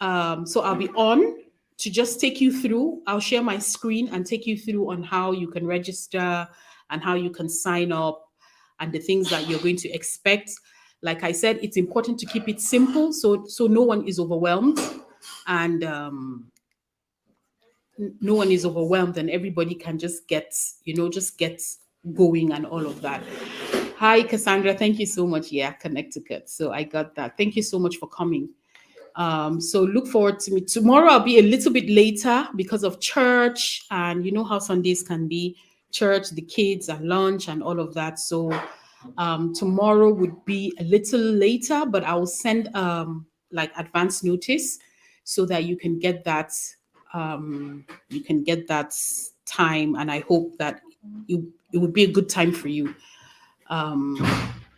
Speaker 1: So I'll be on to just take you through. I'll share my screen and take you through on how you can register and how you can sign up and the things that you're going to expect. Like I said, it's important to keep it simple so no one is overwhelmed, and no one is overwhelmed, and everybody can just get going and all of that. Hi, Cassandra. Thank you so much. Yeah, Connecticut. So I got that. Thank you so much for coming. So look forward to me. Tomorrow I'll be a little bit later because of church, and you know how Sundays can be, church, the kids and lunch and all of that. So tomorrow would be a little later, but I will send like advance notice so that you can get that time, and I hope that it would be a good time for you. Um,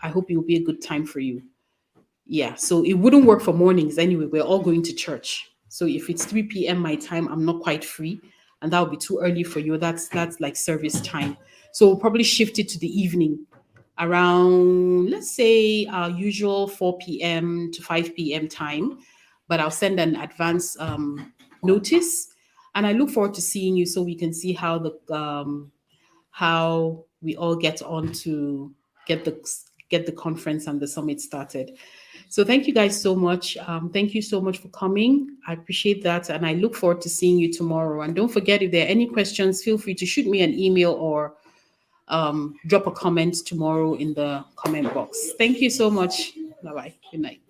Speaker 1: I hope it will be a good time for you. Yeah, so it wouldn't work for mornings anyway. We're all going to church. So if it's 3 p.m. my time, I'm not quite free, and that would be too early for you. That's like service time. So we'll probably shift it to the evening around, let's say, our usual 4 p.m. to 5 p.m. time. But I'll send an advance notice, and I look forward to seeing you so we can see how we all get on to get the conference and the summit started. So thank you guys so much. Thank you so much for coming. I appreciate that, and I look forward to seeing you tomorrow. And don't forget, if there are any questions, feel free to shoot me an email or drop a comment tomorrow in the comment box. Thank you so much. Bye bye. Good night.